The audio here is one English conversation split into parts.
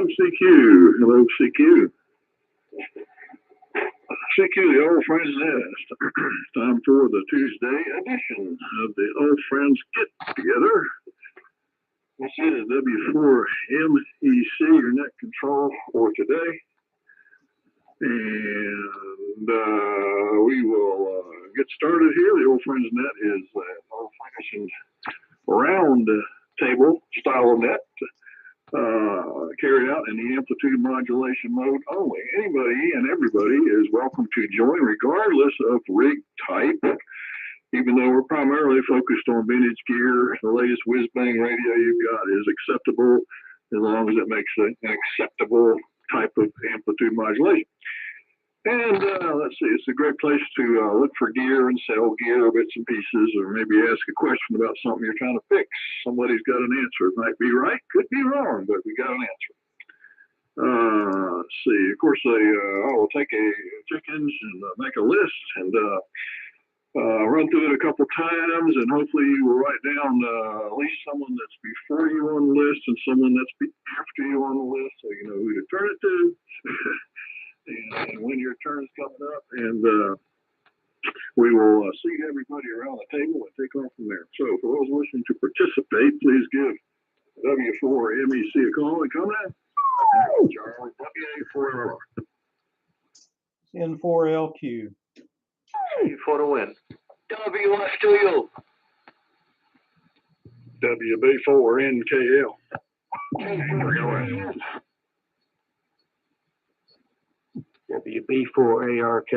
CQ. Hello, CQ. CQ, the Old Friends Nest. Time for the Tuesday edition of the Old Friends Get Together. This is W4MEC, your net control for today. And we will get started here. The Old Friends Net is an old-fashioned round table style of net. Carried out in the amplitude modulation mode only. Anybody and everybody is welcome to join regardless of rig type. Even though we're primarily focused on vintage gear, the latest whiz-bang radio you've got is acceptable as long as it makes an acceptable type of amplitude modulation. And let's see, it's a great place to look for gear and sell gear, bits and pieces, or maybe ask a question about something you're trying to fix. Somebody's got an answer. It might be right, could be wrong, but we got an answer. Let's see, of course, I will take a chickens and make a list and run through it a couple times, and hopefully you will write down at least someone that's before you on the list and someone that's after you on the list, so you know who to turn it to. And when your turn's coming up, and we will seat everybody around the table and take off from there. So for those listening to participate, please give W4MEC a call and come in. Charlie, WA4LR. N4LQ. For the win. WF2U. WB4NKL. WB4ARK.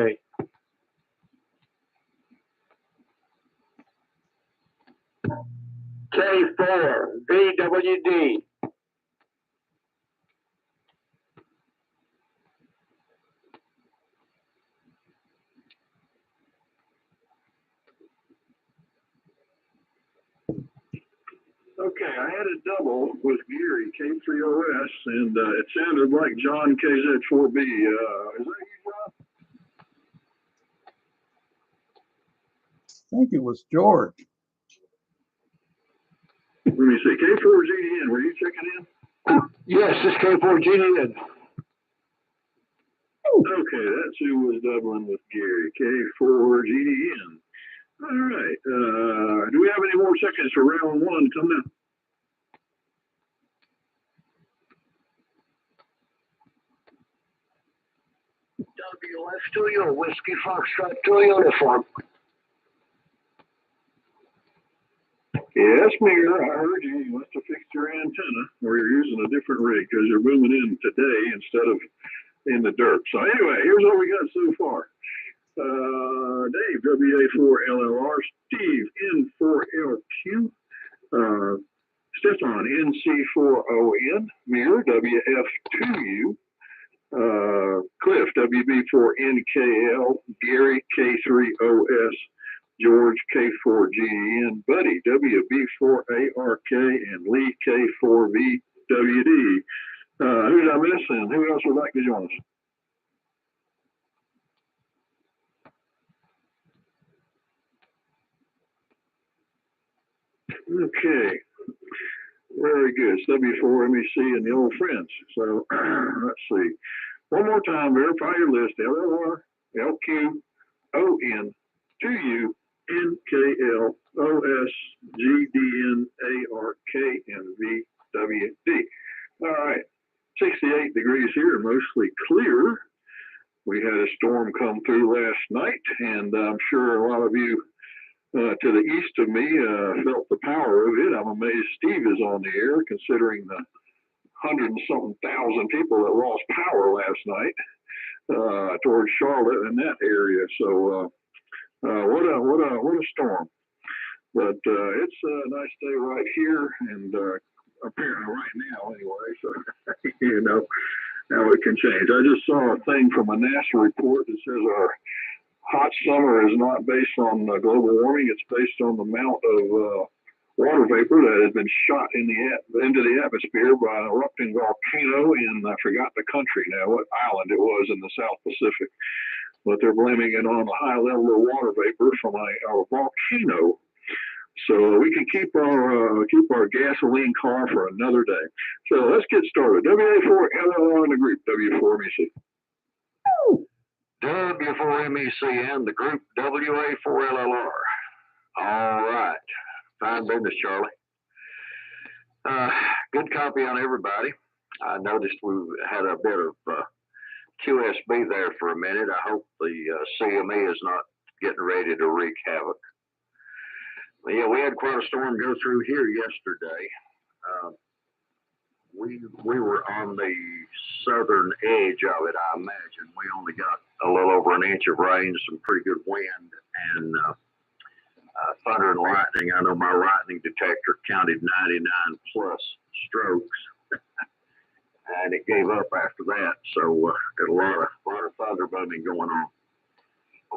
K4BWD. Okay, I had a double with Gary K3OS, and it sounded like John KZ4B. Is that you, John? I think it was George. Let me see. K4GDN, were you checking in? Yes, this K4GDN. Okay, that's who was doubling with Gary. K4GDN. All right. Do we have any more seconds for round one coming up? WF2U, Whiskey Foxtrot 2 uniform. Yes, Mir, I heard you. You must have fixed your antenna, or you're using a different rig because you're booming in today instead of in the dirt. So anyway, here's what we got so far. Dave, WA4LLR, Steve, N4LQ, Stefan, NC4ON, Mir, WF2U, Cliff, WB4NKL, Gary, K3OS, George, K4GN, Buddy, WB4ARK, and Lee, K4VWD. Who did I miss, and who else would like to join us? Okay, very good. It's W4MEC and the Old Friends. So let's see. One more time, verify your list. LLR, LQ, ON, 2U, NKL, OS, GDN, ARK, and VWD. All right, 68 degrees here, mostly clear. We had a storm come through last night, and I'm sure a lot of you to the east of me felt the power of it. I'm amazed Steve is on the air, considering the 100 and something thousand people that lost power last night towards Charlotte and that area. So what a storm. But it's a nice day right here, and apparently right now anyway. So you know how it can change. I just saw a thing from a NASA report that says our hot summer is not based on global warming. It's based on the amount of water vapor that has been shot into the atmosphere by an erupting volcano in, I forgot the country now, what island it was in the South Pacific. But they're blaming it on a high level of water vapor from a volcano So we can keep our gasoline car for another day. So let's get started. WA4LLR in the group, W4MEC. W4MEC and the group WA4LLR. All right. Fine business, Charlie. Good copy on everybody. I noticed we had a bit of QSB there for a minute. I hope the CME is not getting ready to wreak havoc. Yeah, we had quite a storm go through here yesterday. We were on the southern edge of it, I imagine. We only got a little over an inch of rain, some pretty good wind, and thunder and lightning. I know my lightning detector counted 99 plus strokes, and it gave up after that. So got a lot of thunder booming going on.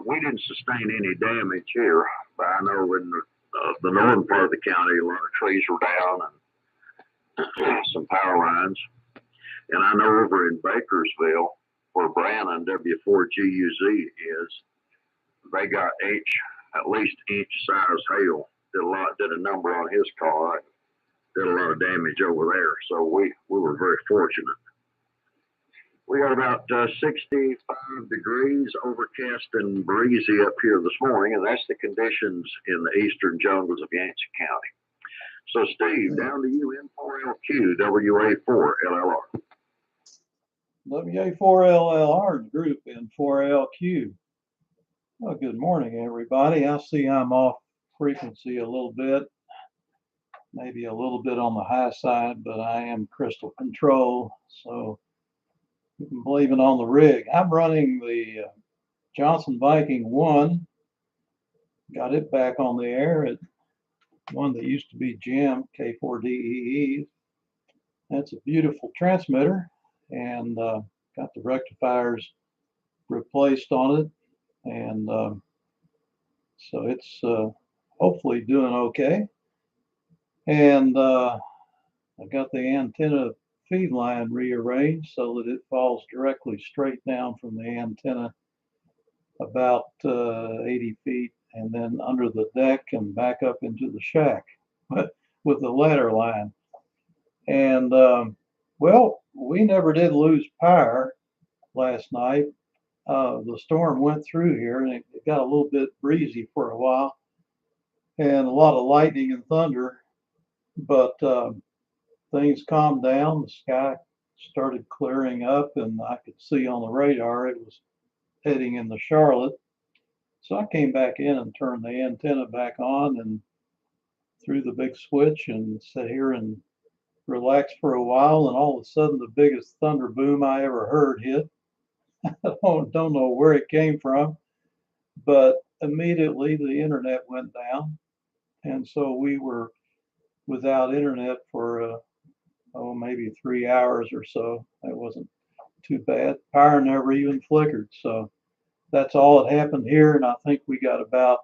We didn't sustain any damage here, but I know in the northern part of the county, a lot of trees were down and some power lines. And I know over in Bakersville, where Brannon W4GUZ is, they got at least inch size hail. Did a number on his car. Did a lot of damage over there. So we were very fortunate. We got about 65 degrees, overcast and breezy up here this morning, and that's the conditions in the eastern jungles of Yancey County. So, Steve, down to you, N4LQ, WA4LLR. WA4LLR group in 4LQ. Well, good morning, everybody. I see I'm off frequency a little bit, maybe a little bit on the high side, but I am crystal control, so you can blame it on the rig. I'm running the Johnson Viking 1. Got it back on the air at one that used to be Jim, K4DEE. That's a beautiful transmitter, and got the rectifiers replaced on it, and so it's hopefully doing okay. And I got the antenna feed line rearranged so that it falls directly straight down from the antenna about 80 feet and then under the deck and back up into the shack with the ladder line. And well, we never did lose power last night. The storm went through here and it got a little bit breezy for a while and a lot of lightning and thunder, but things calmed down. The sky started clearing up and I could see on the radar it was heading into Charlotte. So I came back in and turned the antenna back on and threw the big switch and sat here and relaxed for a while, and all of a sudden the biggest thunder boom I ever heard hit. I don't know where it came from, but immediately the internet went down, and so we were without internet for maybe 3 hours or so. That wasn't too bad. Power never even flickered, so that's all that happened here, and I think we got about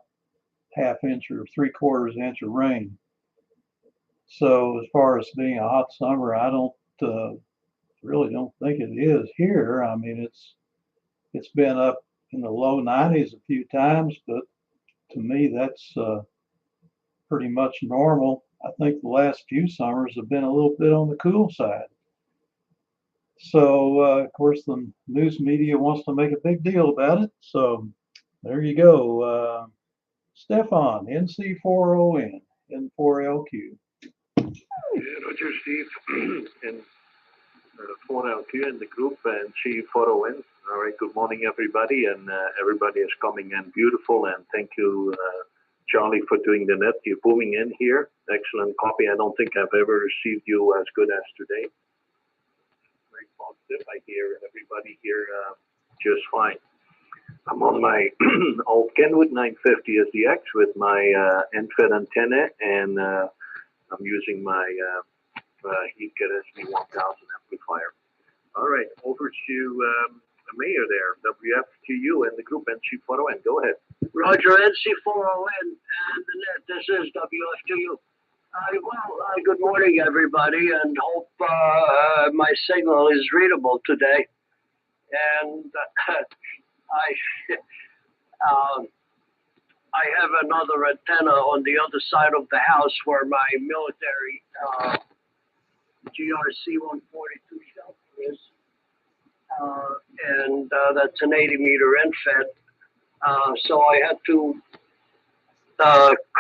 ½ inch or 3/4 inch of rain. So as far as being a hot summer, I really don't think it is here. I mean, it's been up in the low 90s a few times, but to me that's pretty much normal. I think the last few summers have been a little bit on the cool side. So of course the news media wants to make a big deal about it. So there you go. Stefan, NC40N, N4LQ. Yeah, Roger, Steve, and 4LQ and the group, and C4ON. All right, good morning, everybody, and everybody is coming in beautiful, and thank you, Charlie, for doing the net. You're booming in here. Excellent copy. I don't think I've ever received you as good as today. Very positive. I hear everybody here just fine. I'm on my old Kenwood 950 SDX with my end-fed antenna, and I'm using my Heatget SV1000 amplifier. All right, over to Mayor there, WFTU and the group NC4ON. Go ahead. Roger, NC4ON and the net. This is WFTU. Good morning, everybody, and hope my signal is readable today. And I have another antenna on the other side of the house where my military GRC 142 shelter is, and that's an 80-meter infed. So I had to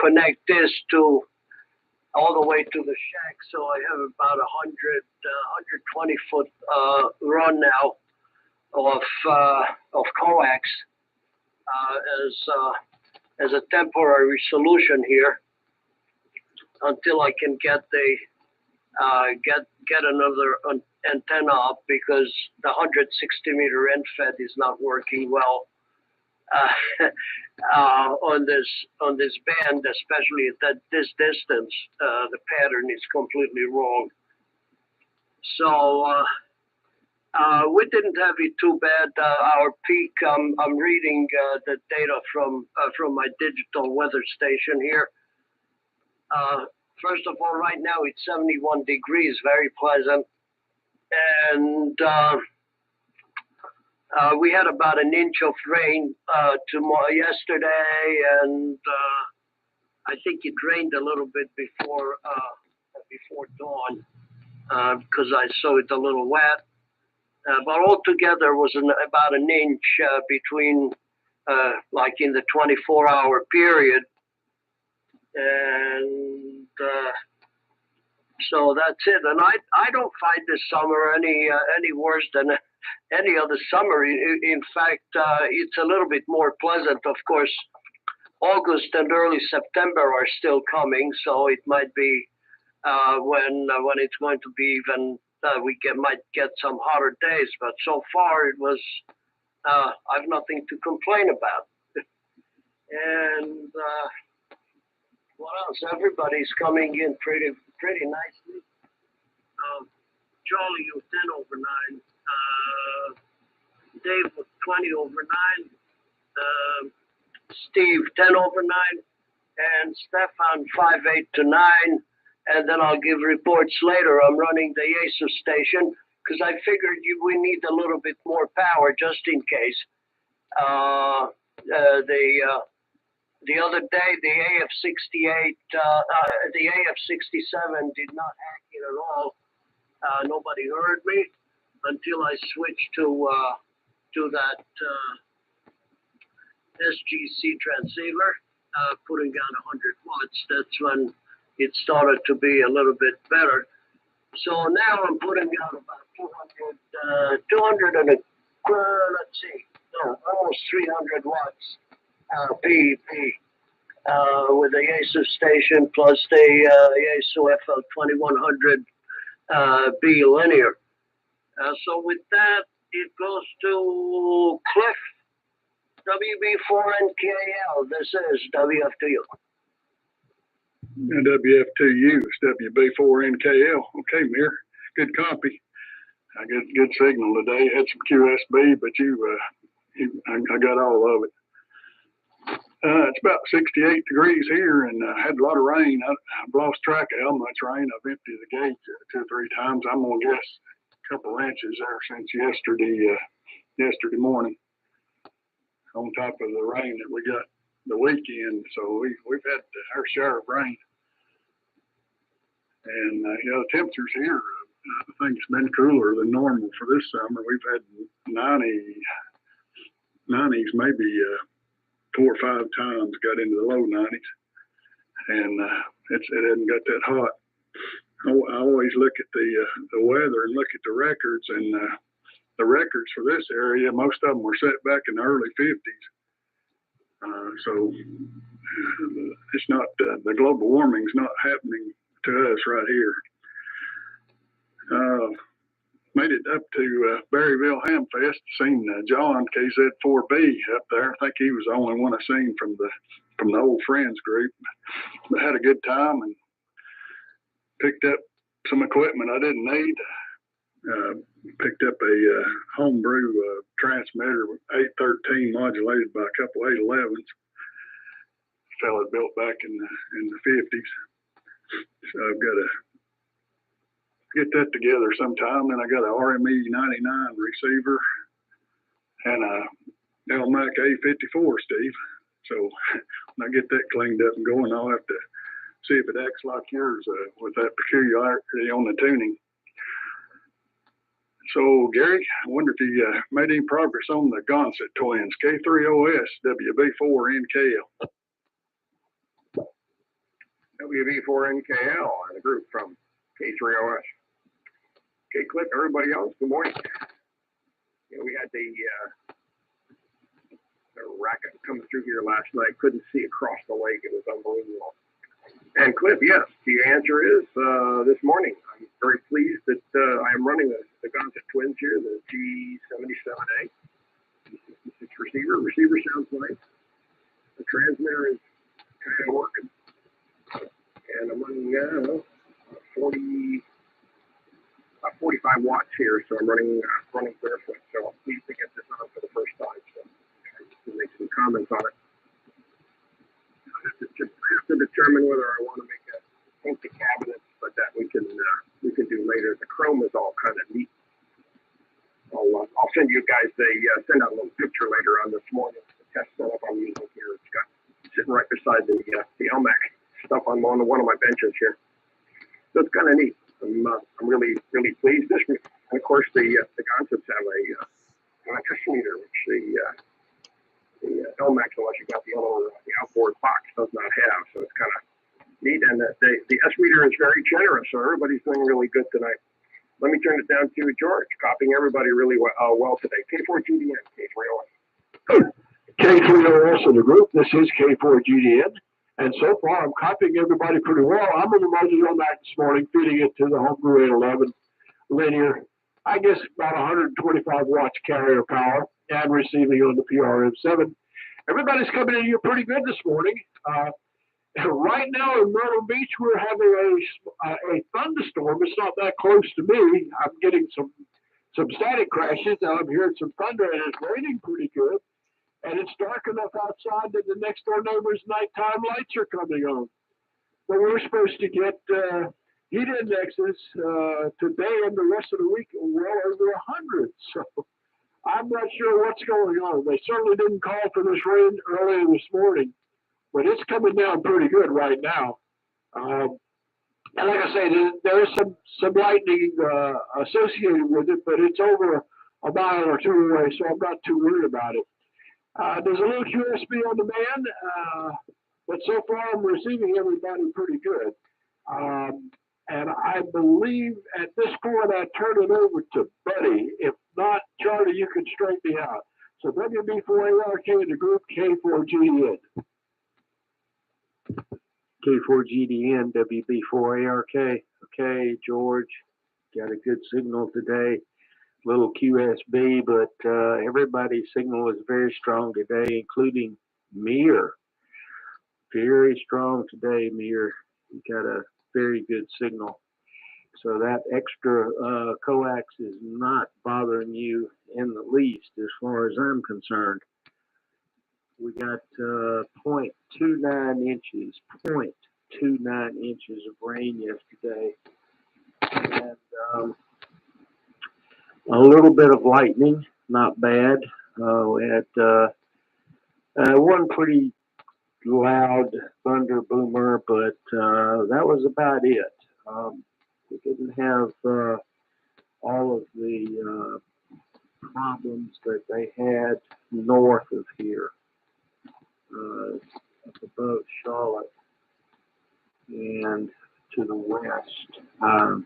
connect this to all the way to the shack. So I have about 120 foot run now of coax as a temporary solution here until I can get the get another antenna up, because the 160-meter infed is not working well on this band, especially at this distance. The pattern is completely wrong. So we didn't have it too bad. Our peak, I'm reading the data from my digital weather station here. First of all, right now it's 71 degrees, very pleasant. And we had about an inch of rain yesterday, and I think it rained a little bit before dawn because I saw it a little wet. But altogether was about an inch between, like in the 24-hour period. And so that's it. And I don't find this summer any worse than any other summer. In fact, it's a little bit more pleasant. Of course, August and early September are still coming, so it might be when it's going to be even. Might get some hotter days, but so far it was. I've nothing to complain about. And what else? Everybody's coming in pretty nicely. Charlie, you 10 over 9. Dave was 20 over 9. Steve 10 over 9, and Stefan 5/8 to 9. And then I'll give reports later. I'm running the ASUS station because I figured we need a little bit more power just in case. The other day, the AF-68, the AF-67 did not hack it at all. Nobody heard me until I switched to that SGC transceiver, putting down 100 watts. That's when it started to be a little bit better. So now I'm putting out about 200 and let's see, no, almost 300 watts PEP with the ASUS station plus the ASUS FL2100 B linear. So with that, it goes to Cliff, WB4NKL. This is WF2U. WF2U is WB4NKL. Okay, Mir, good copy. I got good signal today. Had some QSB, but I got all of it. It's about 68 degrees here, and had a lot of rain. I've lost track of how much rain. I've emptied the gate 2 or 3 times. I'm gonna guess a couple inches there since yesterday morning, on top of the rain that we got the weekend. So we've had our share of rain, and the temperatures here, I think it's been cooler than normal for this summer. We've had 90s maybe 4 or 5 times, got into the low 90s, and it hasn't got that hot. I always look at the weather and look at the records, and the records for this area, most of them were set back in the early 50s. So it's not, the global warming's not happening to us right here. Made it up to Berryville Hamfest, seen John KZ4B up there. I think he was the only one I seen from the old friends group. But had a good time and picked up some equipment I didn't need. Picked up a homebrew transmitter, 813 modulated by a couple 811s. Fella built back in the 50s. So I've got to get that together sometime. Then I got a RME 99 receiver and a LMAC A54, Steve. So when I get that cleaned up and going, I'll have to see if it acts like yours, with that peculiarity on the tuning. So, Gary, I wonder if you made any progress on the Gonset twins, K3OS, WB4NKL. WB4NKL and a group from K3OS. Okay, Cliff, everybody else, good morning. We had the racket coming through here last night. Couldn't see across the lake. It was unbelievable. And Cliff, yes, the answer is this morning. I'm very pleased that I am running the Gonset twins here, the G77A. 66 receiver. Receiver sounds nice. The transmitter is kind of working. And I'm running 45 watts here, so I'm running barefoot. So I'm pleased to get this on for the first time. So to make some comments on it. I have to determine whether I want to paint the cabinets, but that we can do later. The chrome is all kind of neat. I'll send you guys send out a little picture later on this morning. The test setup I'm using here. It's got sitting right beside the LMAC stuff on one of my benches here. So it's kind of neat. I'm really pleased. And of course the Gonsets have a meter, which the LMAX, unless you got the outboard box, does not have. So it's kind of neat. And the S meter is very generous. So everybody's doing really good tonight. Let me turn it down to George, copying everybody really well today. K4GDN, K3OS. K3OS in the group. This is K4GDN. And so far, I'm copying everybody pretty well. I'm in the Mojo this morning, feeding it to the Homebrew 811 linear. I guess about 125 watts carrier power and receiving on the PRM7. Everybody's coming in here pretty good this morning. Right now in Myrtle Beach, we're having a thunderstorm. It's not that close to me. I'm getting some static crashes. I'm hearing some thunder, and it's raining pretty good. And it's dark enough outside that the next door neighbor's nighttime lights are coming on. But we're supposed to get heat indexes today and the rest of the week well over 100. So I'm not sure what's going on. They certainly didn't call for this rain earlier this morning, but it's coming down pretty good right now. And like I say, there is some lightning associated with it, but it's over a mile or two away, so I'm not too worried about it. There's a little QSB on demand, but so far I'm receiving everybody pretty good. And I believe at this point I turn it over to Buddy. If not, Charlie, you can straighten me out. So WB4ARK in the group, K4GDN. K4GDN, WB4ARK. Okay, George, got a good signal today. Little QSB, but everybody's signal is very strong today, including Mir. Very strong today, Mir. You got a very good signal. So that extra coax is not bothering you in the least as far as I'm concerned. We got 0.29 inches of rain yesterday. And a little bit of lightning, not bad. We had one pretty loud thunder boomer, but that was about it. We didn't have all of the problems that they had north of here, up above Charlotte and to the west, to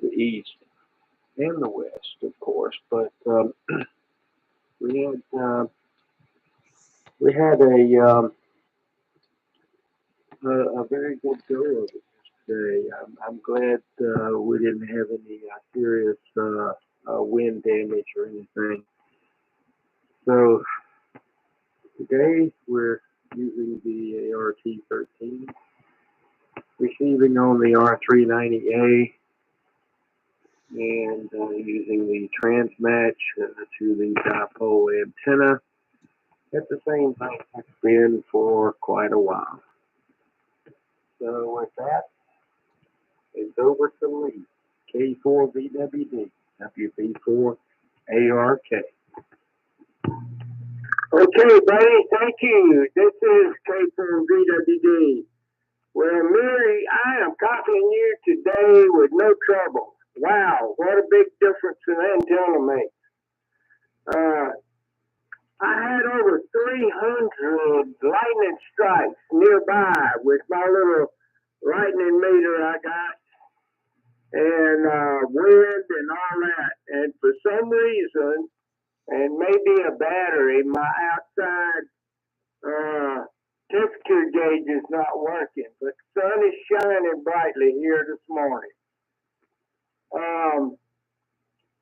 the east and the west, of course. But we had a very good go of it today. I'm glad we didn't have any serious wind damage or anything. So today we're using the ART13, receiving on the R390A, and using the Transmatch to the dipole antenna. At the same time, it's been for quite a while. So with that, it's over to Lee. K4VWD, WB4ARK. Okay, buddy, thank you. This is K4VWD. Well, Mary, I am copying you today with no trouble. Wow, what a big difference an antenna makes. I had over 300 lightning strikes nearby with my little lightning meter I got, and wind and all that. And for some reason, and maybe a battery, my outside temperature gauge is not working, but the sun is shining brightly here this morning.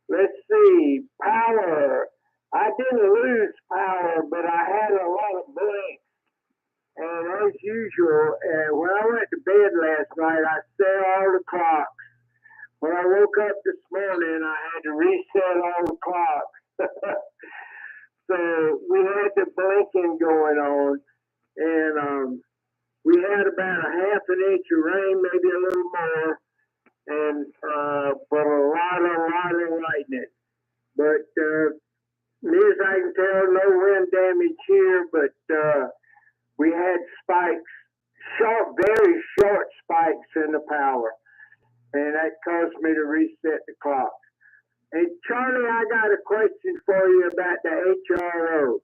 Let's see, power. I didn't lose power, but I had a lot of blinks. And as usual, when I went to bed last night, I set all the clocks. When I woke up this morning, I had to reset all the clocks. So we had the blinking going on, and we had about a half an inch of rain, maybe a little more, and but a lot of lightning. But near as I can tell, no wind damage here, but we had spikes, very short spikes in the power, and that caused me to reset the clock. Hey, Charlie, I got a question for you about the HRO.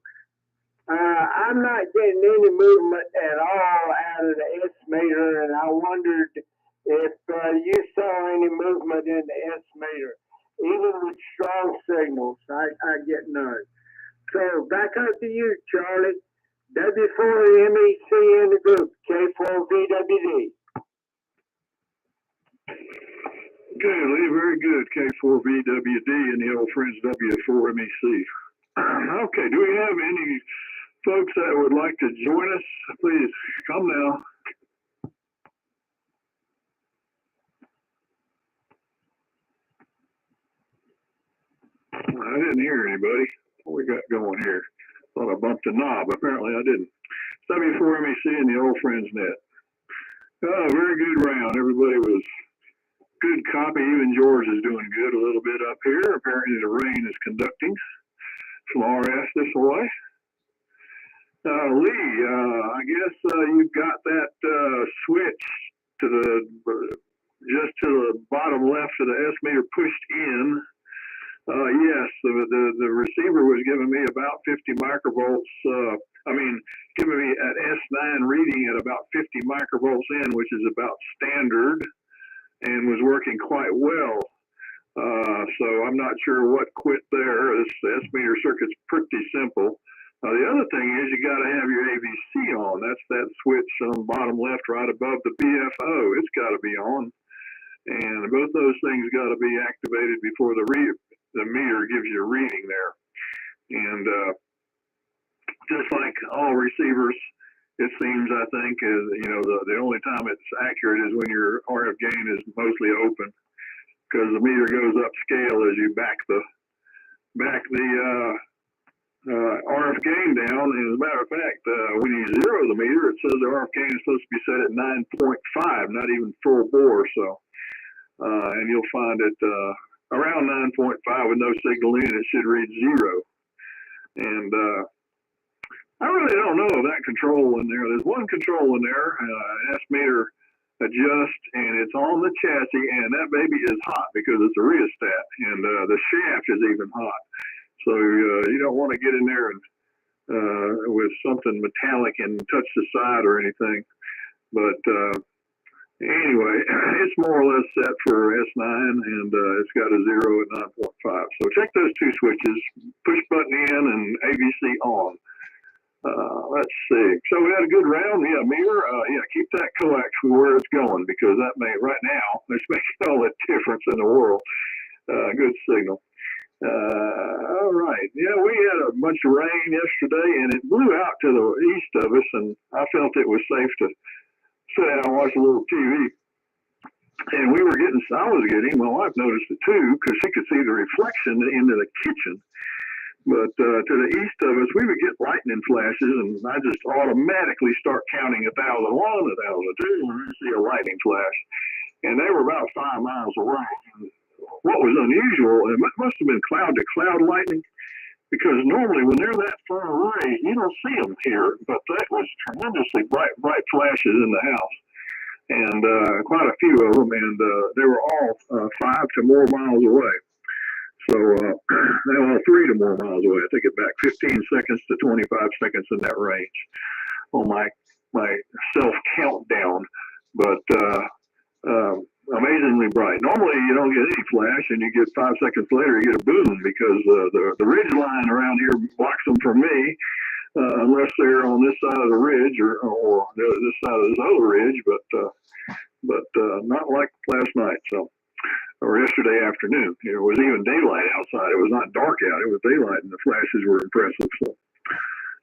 I'm not getting any movement at all out of the S meter, and I wondered if you saw any movement in the S meter. Even with strong signals, I get none. So back up to you, Charlie. W4MEC in the group, K4VWD. Okay, Lee, very good. K4VWD and the old friends W4MEC. Okay, do we have any folks that would like to join us? Please come now. I didn't hear anybody. What we got going here? Thought I bumped a knob. Apparently I didn't. W4MEC and the old friends net. Very good round. Everybody was good copy. Even George is doing good a little bit up here. Apparently the rain is conducting from RF this way. Lee, I guess you've got that switch to the just to the bottom left of the S meter pushed in. Yes, the receiver was giving me about 50 microvolts. Giving me at S9 reading at about 50 microvolts in, which is about standard, and was working quite well. So I'm not sure what quit there. This S meter circuit's pretty simple. The other thing is you got to have your AVC on. That's that switch on the bottom left right above the BFO. It's got to be on. And both those things got to be activated before the meter gives you a reading there. And just like all receivers, it seems, I think, is, the only time it's accurate is when your RF gain is mostly open, because the meter goes upscale as you back the RF gain down. And as a matter of fact, when you zero the meter, it says the RF gain is supposed to be set at 9.5, not even full bore. So, and you'll find it around 9.5 with no signal in, it should read 0. And I really don't know that control in there. There's one control in there, S meter adjust, and it's on the chassis, and that baby is hot because it's a rheostat, and the shaft is even hot. So you don't want to get in there and with something metallic and touch the side or anything. But anyway, it's more or less set for S9, and it's got a 0 at 9.5. So check those two switches, push button in and AVC on. Let's see. So we had a good round. Yeah, meter. Keep that coax where it's going, because that may, right now, it's making all the difference in the world. Good signal. All right. Yeah, we had a bunch of rain yesterday, and it blew out to the east of us, and I felt it was safe to sit down and watch a little TV. And I was getting, my wife noticed it too, because she could see the reflection into the kitchen. But to the east of us, we would get lightning flashes, and I just automatically start counting 1,000, 1, 1,002 when I see a lightning flash. And they were about 5 miles away. And what was unusual, it must have been cloud to cloud lightning, because normally when they're that far away, you don't see them here, but that was tremendously bright flashes in the house. And quite a few of them, and they were all 5 to more miles away. So they were all 3 to more miles away. I take it back, 15 seconds to 25 seconds in that range on my self countdown. But amazingly bright. Normally you don't get any flash, and you get 5 seconds later you get a boom because the ridge line around here blocks them from me. Unless they're on this side of the ridge or this side of this other ridge, but not like last night. So, or yesterday afternoon, it was even daylight outside. It was not dark out; it was daylight, and the flashes were impressive. So,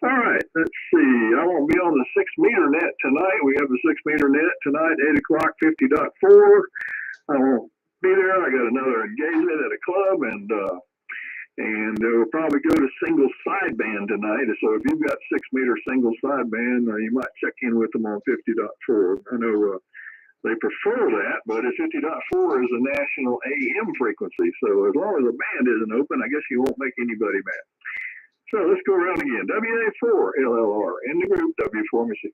all right, let's see. I won't be on the 6 meter net tonight. We have a 6 meter net tonight, 8 o'clock, 50.4. I won't be there. I got another engagement at a club, and we'll probably go to single sideband tonight. So if you've got 6 meter single sideband, you might check in with them on 50.4. I know they prefer that, but 50.4 is a national AM frequency. So as long as the band isn't open, I guess you won't make anybody mad. So let's go around again. WA4 LLR in the group, W4 MEC.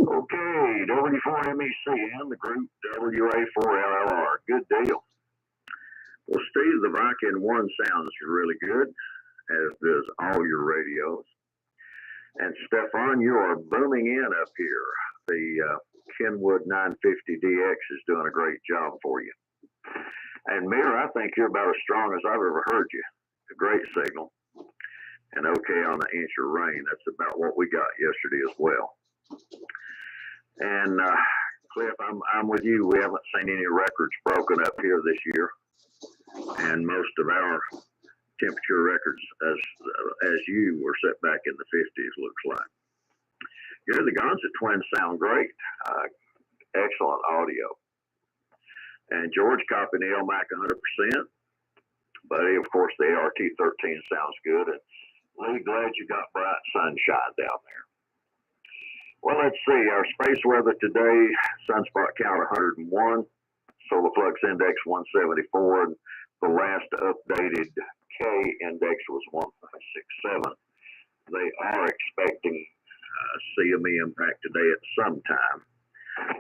Okay, W4 MEC and the group WA4 LLR. Good deal. Well, Steve, the Viking 1 sounds really good, as does all your radios. And Stefan, you are booming in up here. The Kenwood 950DX is doing a great job for you. And Mir, I think you're about as strong as I've ever heard you. A great signal. And okay on the inch of rain. That's about what we got yesterday as well. And Cliff, I'm with you. We haven't seen any records broken up here this year. And most of our temperature records, as you were set back in the 50s, looks like. Here, the Gonza twins sound great. Excellent audio. And George copied the LMAC 100%. Buddy, of course, the ART-13 sounds good. And Lee, glad you got bright sunshine down there. Well, let's see. Our space weather today, sunspot count 101, solar flux index 174, and the last updated K index was 1.67. They are expecting CME impact today at some time.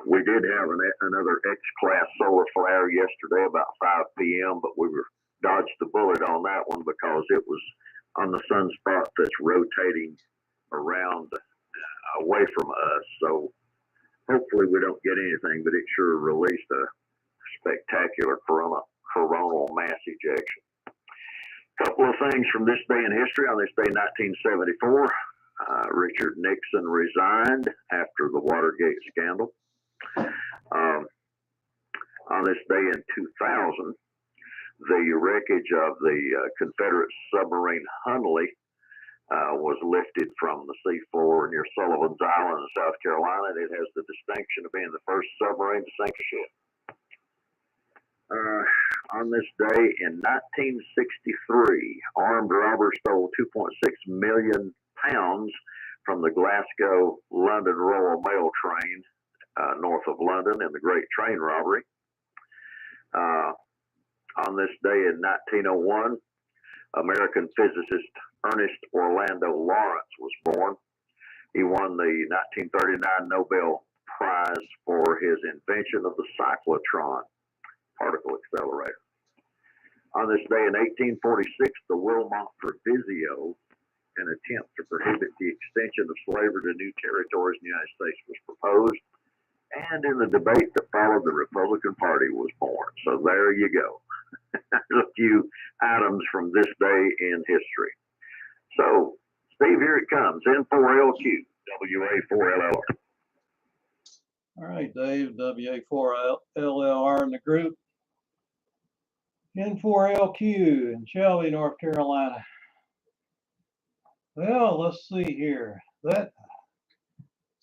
We did have another X-class solar flare yesterday about 5 p.m., but we dodged the bullet on that one because it was on the sunspot that's rotating around away from us. So hopefully we don't get anything, but it sure released a spectacular coronal mass ejection. Couple of things from this day in history. On this day, 1974, Richard Nixon resigned after the Watergate scandal. On this day in 2000, the wreckage of the Confederate submarine Hunley was lifted from the seafloor near Sullivan's Island in South Carolina. It has the distinction of being the first submarine to sink a ship. On this day in 1963, armed robbers stole 2.6 million pounds from the Glasgow-London Royal Mail train north of London in the Great Train Robbery. On this day in 1901, American physicist Ernest Orlando Lawrence was born. He won the 1939 Nobel Prize for his invention of the cyclotron particle accelerator. On this day in 1846, the Wilmot Proviso, an attempt to prohibit the extension of slavery to new territories in the United States, was proposed. And in the debate that followed, the Republican Party was born. So there you go. A few items from this day in history. So, Steve, here it comes. N4LQ, WA4LLR. All right, Dave, WA4LLR in the group. N4LQ in Shelby, North Carolina. Well, let's see here. That's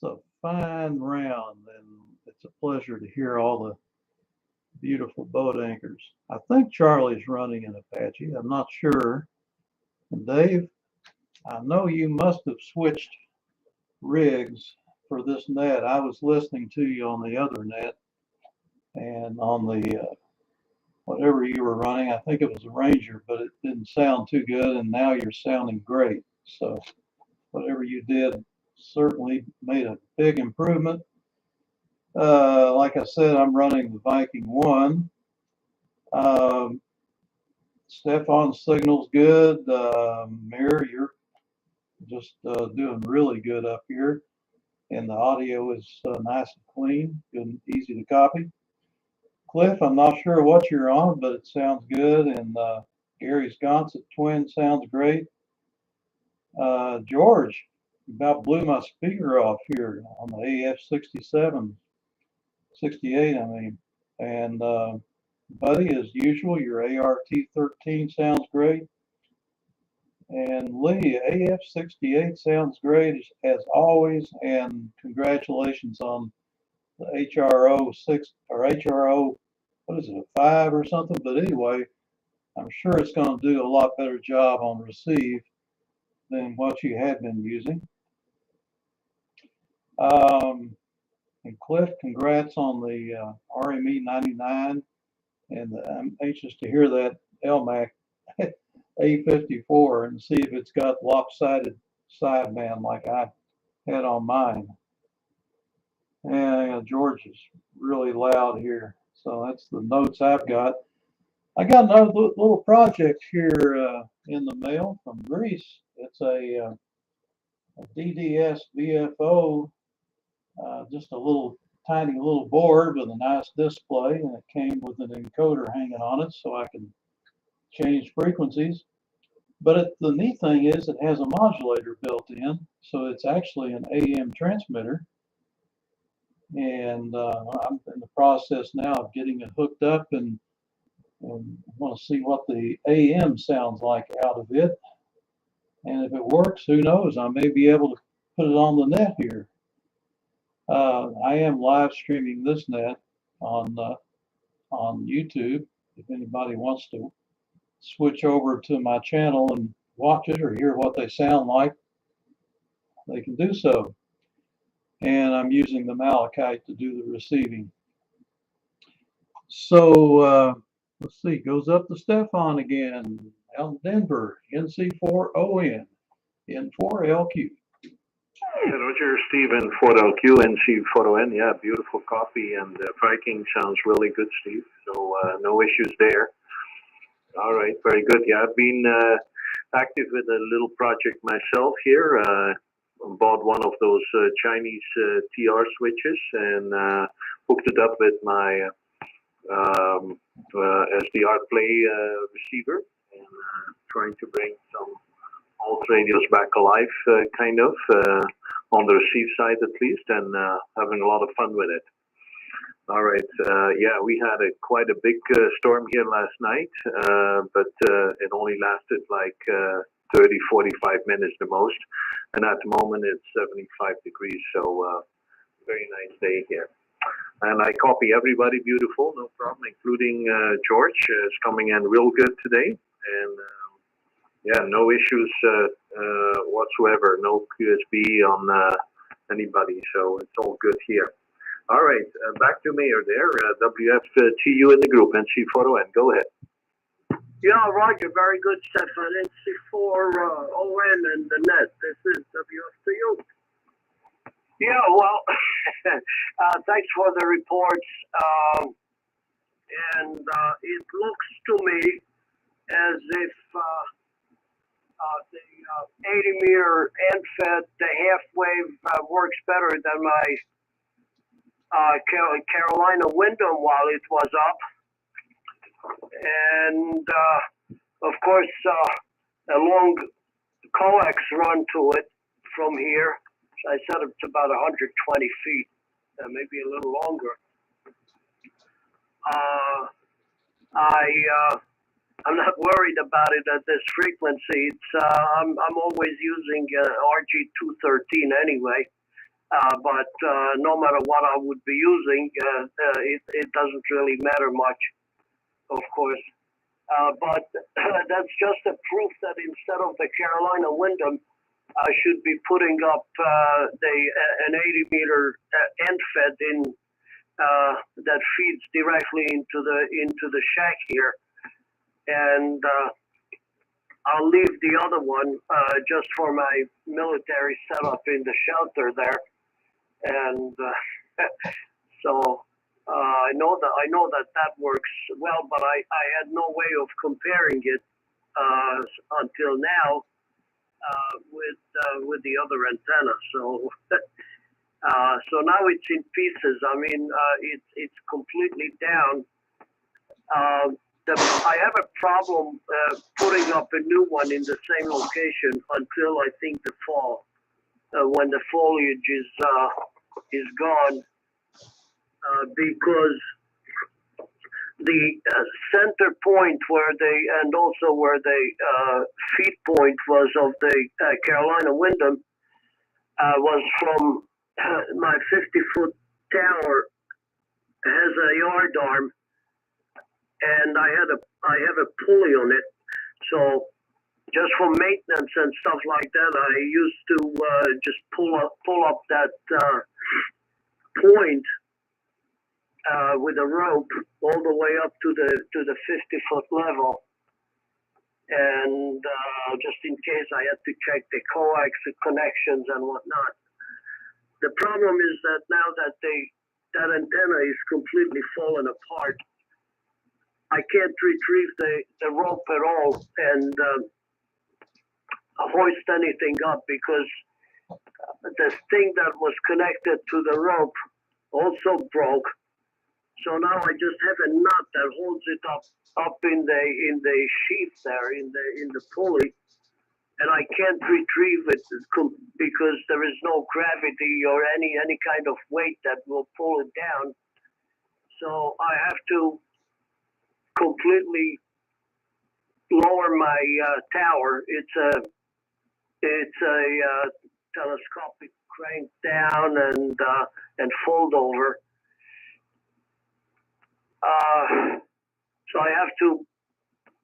a fine round, and it's a pleasure to hear all the beautiful boat anchors. I think Charlie's running an Apache. I'm not sure. And Dave, I know you must have switched rigs for this net. I was listening to you on the other net and on whatever you were running. I think it was a Ranger, but it didn't sound too good, and now you're sounding great. So whatever you did certainly made a big improvement. Like I said, I'm running the Viking 1. Stefan's signal's good. Mirror, you're just doing really good up here. And the audio is nice and clean, good and easy to copy. Cliff, I'm not sure what you're on, but it sounds good. And Gary's Gonset Twin sounds great. George, you about blew my speaker off here on the AF67, 68, I mean. And Buddy, as usual, your ART13 sounds great. And Lee, AF68 sounds great as always. And congratulations on the HRO 6 or HRO, what is it, a 5 or something? But anyway, I'm sure it's going to do a lot better job on receive than what you had been using. And Cliff, congrats on the RME 99. And I'm anxious to hear that LMAC A54 and see if it's got lopsided sideband like I had on mine. And George is really loud here. So that's the notes I've got. I got another little project here in the mail from Greece. It's a DDS VFO, just a little tiny little board with a nice display, and it came with an encoder hanging on it so I can change frequencies. But the neat thing is it has a modulator built in, so it's actually an AM transmitter. And I'm in the process now of getting it hooked up, and I want to see what the AM sounds like out of it. And if it works, who knows, I may be able to put it on the net here. I am live streaming this net on YouTube. If anybody wants to switch over to my channel and watch it or hear what they sound like, they can do so. And I'm using the Malachite to do the receiving. So let's see, goes up to Stefan again, out in Denver, NC4ON, N4LQ. Yeah, Roger, Steve, 4LQ, NC4ON. Yeah, beautiful copy, and Viking sounds really good, Steve. So no issues there. All right, very good. Yeah, I've been active with a little project myself here. Bought one of those Chinese TR switches and hooked it up with my SDR Play receiver, and trying to bring some old radios back alive, kind of, on the receive side at least, and having a lot of fun with it. All right, yeah, we had quite a big storm here last night, but it only lasted like 30, 45 minutes the most, and at the moment it's 75 degrees, so very nice day here. And I copy everybody beautiful, no problem, including George is coming in real good today, and yeah, no issues whatsoever, no QSB on anybody, so it's all good here. All right, back to Mayor there, WFTU in the group, NC4ON, go ahead. Yeah, Roger, very good, Stefan. NC4ON and the net. This is WFTU. Yeah, well, thanks for the reports. And it looks to me as if the 80-meter end-fed, the half-wave works better than my Carolina Wyndham while it was up. And, of course, a long coax run to it from here. I said it's about 120 feet, maybe a little longer. I'm not worried about it at this frequency. It's I'm always using RG213 anyway. But no matter what I would be using, it doesn't really matter much, of course. But that's just a proof that instead of the Carolina Wyndham, I should be putting up an 80-meter end fed in the that feeds directly into the shack here, and I'll leave the other one just for my military setup in the shelter there, and so I know that works well, but I had no way of comparing it until now with the other antenna. So so now it's in pieces. I mean, it's completely down. I have a problem putting up a new one in the same location until I think the fall, when the foliage is gone, because the center point and also where the feed point was of the Carolina Windham was from my 50-foot tower has a yard arm, and I have a pulley on it. So just for maintenance and stuff like that, I used to just pull up that point with a rope all the way up to the 50-foot level, and just in case I had to check the coax connections and whatnot. The problem is that now that that antenna is completely fallen apart, I can't retrieve the rope at all and hoist anything up, because the thing that was connected to the rope also broke. So now I just have a nut that holds it up in the sheath there, in the pulley, and I can't retrieve it because there is no gravity or any kind of weight that will pull it down. So I have to completely lower my tower. It's a telescopic crank down and fold over. So I have to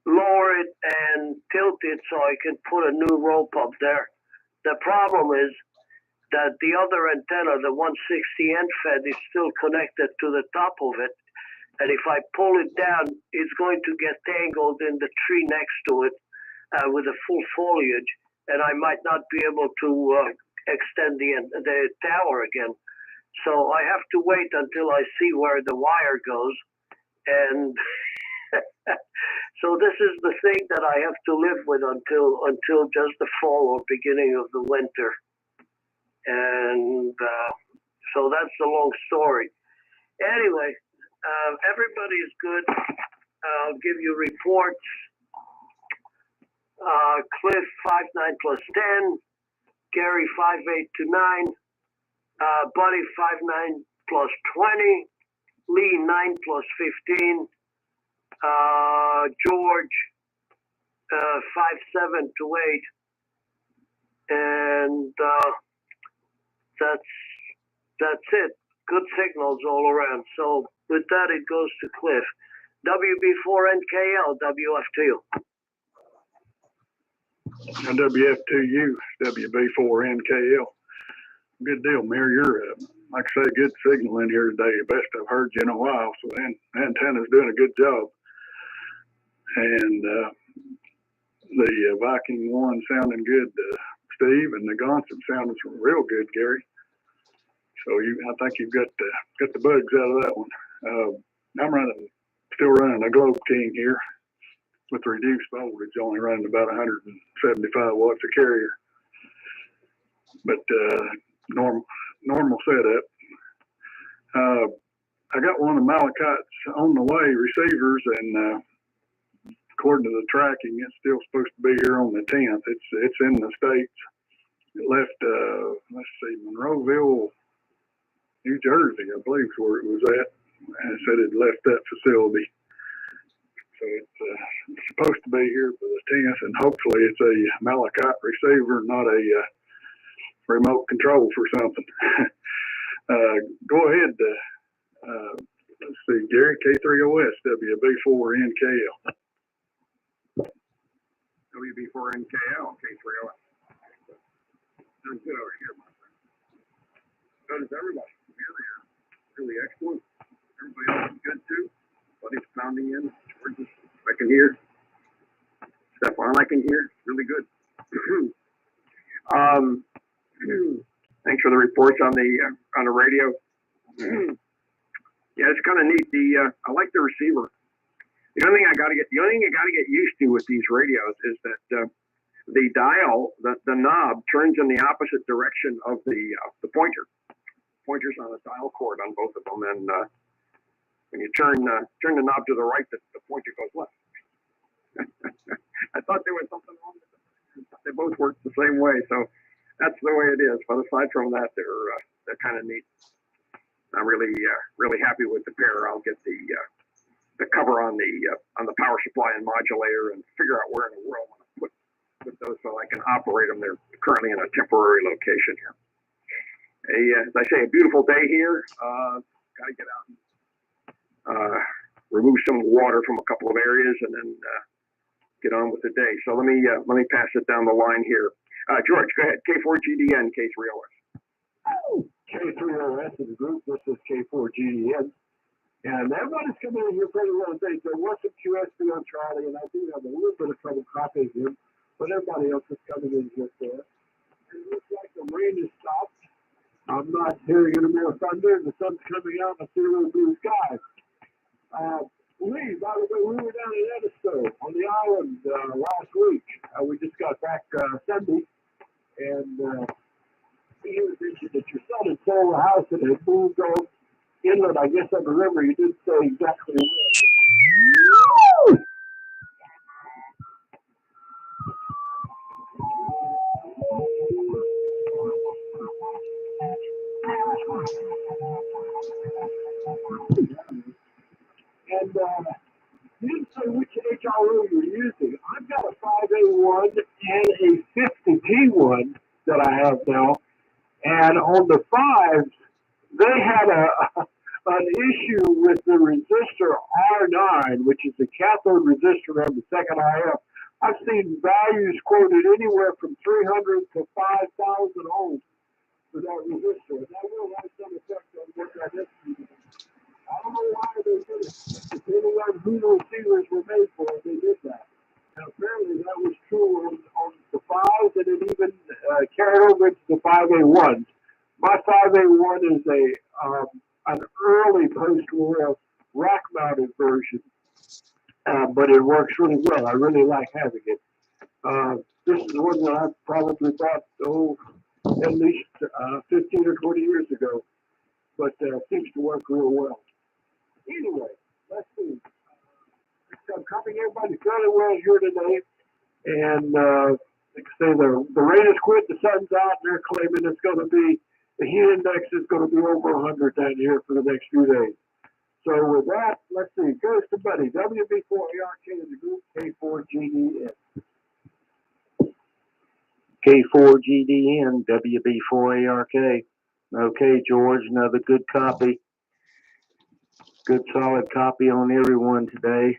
lower it and tilt it so I can put a new rope up there. The problem is that the other antenna, the 160 end fed, is still connected to the top of it. And if I pull it down, it's going to get tangled in the tree next to it with the full foliage, and I might not be able to extend the tower again. So I have to wait until I see where the wire goes. And so this is the thing that I have to live with until just the fall or beginning of the winter. And so that's the long story. Anyway, everybody is good. I'll give you reports. Cliff 5'9" plus 10, Gary 5'8" to 9, Buddy 5'9" plus 20, Lee 9 plus 15, George 5'7" to 8, and that's it. Good signals all around. So with that, it goes to Cliff. WB4NKL, WF2. And WF2U, WB4NKL. Good deal, Mayor. You're, like I say, good signal in here today. The best I've heard you in a while. So the antenna's doing a good job. And the Viking one sounding good, Steve, and the Gonson sounding real good, Gary. So I think you've got the bugs out of that one. I'm still running a Globe King here with reduced voltage, only running about 175 watts a carrier. But normal setup. I got one of the Malachite's on the way receivers, and according to the tracking, it's still supposed to be here on the 10th. It's in the States. It left, let's see, Monroeville, New Jersey, I believe is where it was at. And it said it left that facility. So it's supposed to be here for the 10th, and hopefully it's a Malachite receiver, not a remote control for something. Go ahead. Let's see, Gary, K3OS, WB4NKL. WB4NKL, K3OS. Doing good over here, my friend. So does everybody. Really excellent. Everybody else sounding in. George, I can hear. Stefan, I can hear. Really good. Thanks for the reports on the radio. Yeah, it's kind of neat. I like the receiver. The only thing you got to get used to with these radios is that the dial, the knob turns in the opposite direction of the pointer. Pointer's on the dial cord on both of them, and when you turn the knob to the right, the pointer goes left. I thought there was something wrong with them. They both work the same way, so that's the way it is. But aside from that, they're kind of neat. I'm really happy with the pair. I'll get the cover on the power supply and modulator and figure out where in the world I'm going to put those so I can operate them. They're currently in a temporary location here. As I say, a beautiful day here. Got to get out and remove some water from a couple of areas and then get on with the day. So let me pass it down the line here. George, go ahead. K4GDN, K3OS. K3OS in the group. This is K4GDN. And everybody's coming in here pretty well today. There was some QSB on Charlie, and I do have a little bit of trouble copying him, but everybody else is coming in here for us. It looks like the rain has stopped. I'm not hearing any more thunder. The sun's coming out, and I see a little blue sky. Lee, by the way, we were down in Edisto on the island last week. We just got back Sunday, and he mentioned that your son had sold the house and had moved on inland, I guess, on the river. You didn't say exactly where. And you didn't say which HRO you're using. I've got a 5A1 and a 50P1 that I have now. And on the 5s, they had an issue with the resistor R9, which is the cathode resistor on the second IF. I've seen values quoted anywhere from 300 to 5,000 ohms for that resistor. And that will have some effect on what that is. I don't know why they did it. Depending on who those sealers were made for, they did that. And apparently that was true on the 5s, and it even carried over into the 5A1s. My 5A1 is an early post-war rack-mounted version, but it works really well. I really like having it. This is one that I probably bought, at least 15 or 20 years ago, but seems to work real well. Anyway, let's see. I'm copying everybody fairly well here today, and like I say, the rain has quit, the sun's out, and they're claiming it's going to be, the heat index is going to be over 100 down here for the next few days. So with that, let's see, goes to Buddy, WB4ARK in the group, K4GDN. K4GDN, WB4ARK. Okay, George, another good copy. Good solid copy on everyone today.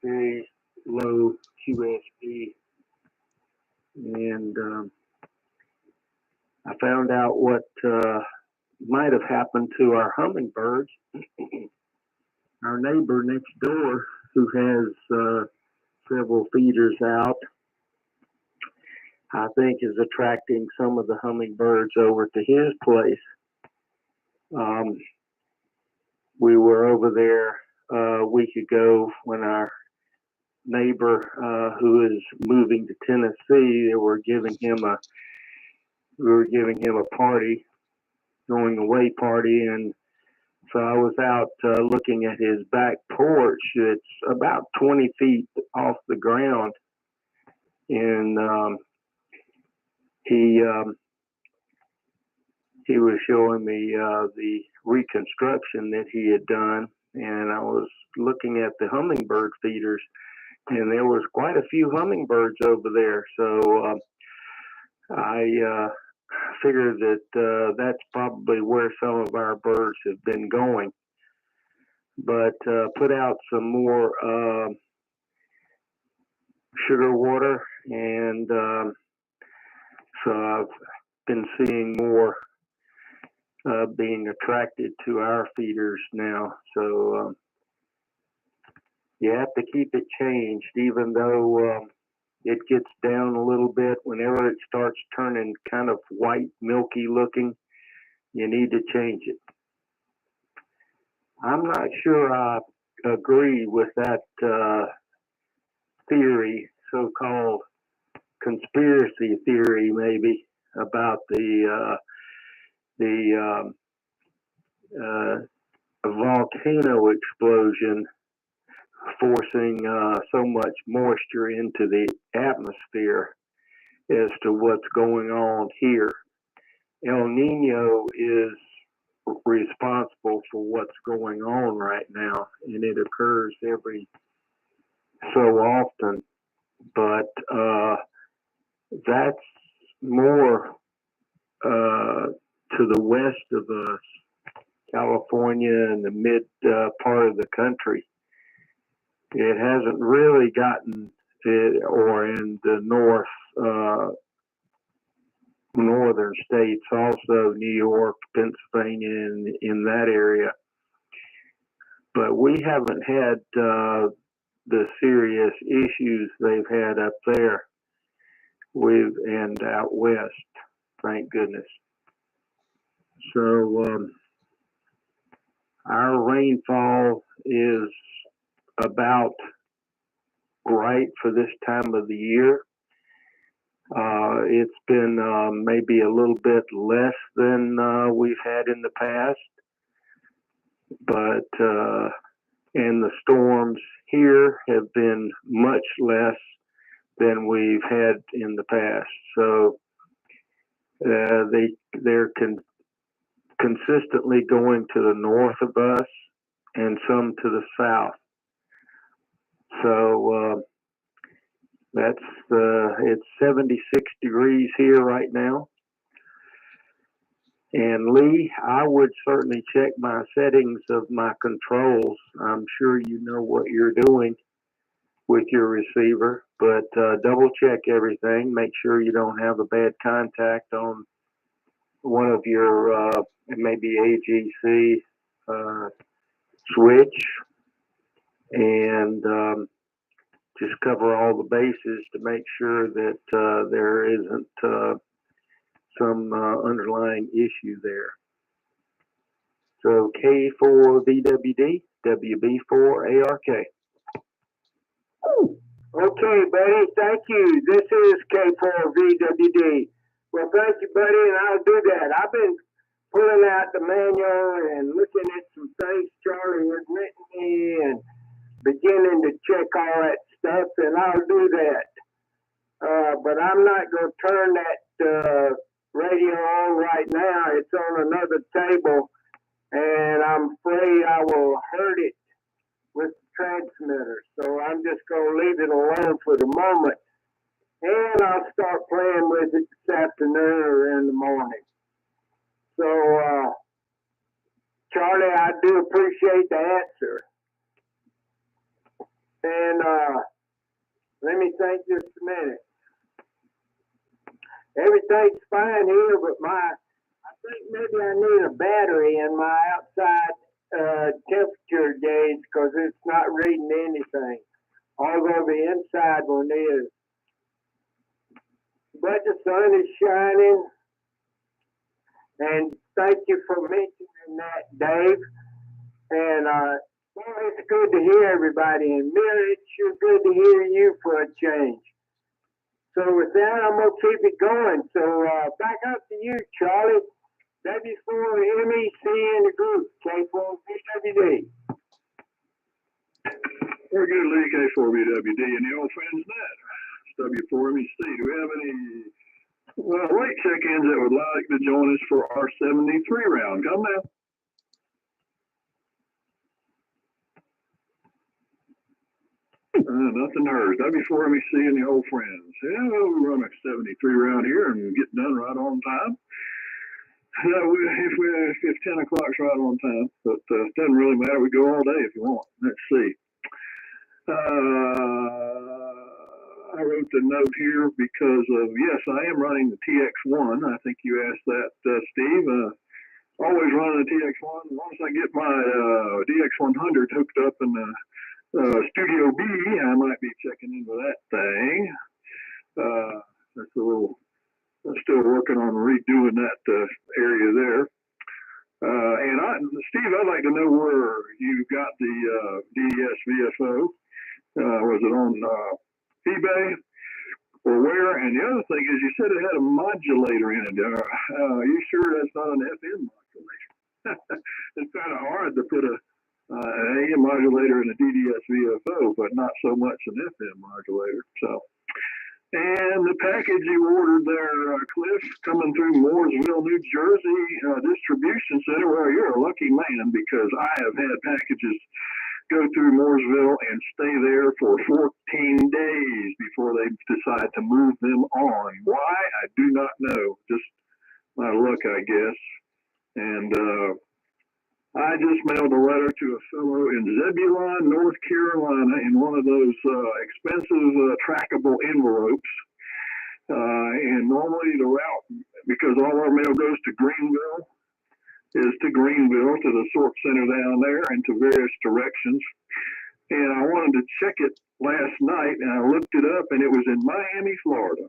Very low QSB. And I found out what might have happened to our hummingbirds. Our neighbor next door, who has several feeders out, I think is attracting some of the hummingbirds over to his place. We were over there a week ago when our neighbor, who is moving to Tennessee, we were giving him a party, going away party, and so I was out looking at his back porch. It's about 20 feet off the ground, and he was showing me the reconstruction that he had done, and I was looking at the hummingbird feeders, and there was quite a few hummingbirds over there. So I figured that that's probably where some of our birds have been going. But put out some more sugar water, and so I've been seeing more being attracted to our feeders now. So you have to keep it changed, even though it gets down a little bit. Whenever it starts turning kind of white, milky looking, you need to change it. I'm not sure I agree with that theory, so-called conspiracy theory, maybe, about the volcano explosion forcing so much moisture into the atmosphere as to what's going on here. El Nino is responsible for what's going on right now, and it occurs every so often, but that's more to the west of us, California and the mid part of the country. It hasn't really gotten it, or in the northern states, also New York, Pennsylvania, in that area. But we haven't had the serious issues they've had up there and out west, thank goodness. So our rainfall is about right for this time of the year. It's been maybe a little bit less than we've had in the past, but and the storms here have been much less than we've had in the past. So they're consistently going to the north of us and some to the south. So it's 76 degrees here right now. And Lee, I would certainly check my settings of my controls. I'm sure you know what you're doing with your receiver, but double check everything. Make sure you don't have a bad contact on one of your maybe AGC switch, and just cover all the bases to make sure that there isn't some underlying issue there. So K4VWD, WB4ARK. Okay, buddy, thank you. This is K4VWD. Well, thank you, buddy, and I'll do that. I've been pulling out the manual and looking at some things Charlie has written me and beginning to check all that stuff, and I'll do that. But I'm not going to turn that radio on right now. It's on another table, and I'm afraid I will hurt it with the transmitter. So I'm just going to leave it alone for the moment, and I'll start playing with it this afternoon or in the morning. So, Charlie, I do appreciate the answer. And let me think just a minute. Everything's fine here, but I think maybe I need a battery in my outside temperature gauge because it's not reading anything. Although the inside one is. But the sun is shining. And thank you for mentioning that, Dave. And well, it's good to hear everybody. And Mary, it's sure good to hear you for a change. So with that, I'm going to keep it going. So back up to you, Charlie. W4MEC in the group, K4VWD. Very good, Lee, K4VWD, and the old friends net. It's W4MEC. Do we have any late check-ins that would like to join us for our 73 round? Come now. Nothing hers. W4MEC and the old friends. Yeah, we run a 73 round here and get done right on time. If 10 o'clock's right on time, but it doesn't really matter. We go all day if you want. Let's see. I wrote the note here because of, yes, I am running the TX1. I think you asked that, Steve. always running a TX1. As long as I get my DX100 hooked up in the Studio B, I might be checking into that thing. That's a little. I'm still working on redoing that area there. Steve, I'd like to know where you got the DES VFO. Was it on eBay or where? And the other thing is, you said it had a modulator in it. Are you sure that's not an FM modulator? It's kind of hard to put an AM modulator in a DDS VFO, but not so much an FM modulator. So. And the package you ordered there, Cliff, coming through Mooresville, New Jersey distribution center. Well, you're a lucky man because I have had packages go through Mooresville and stay there for 14 days before they decide to move them on. Why? I do not know. Just my luck, I guess. And I just mailed a letter to a fellow in Zebulon, North Carolina, in one of those expensive trackable envelopes. And normally the route, because all our mail goes to Greenville, is to Greenville, to the sort center down there, and to various directions. And I wanted to check it last night, and I looked it up, and it was in Miami, Florida.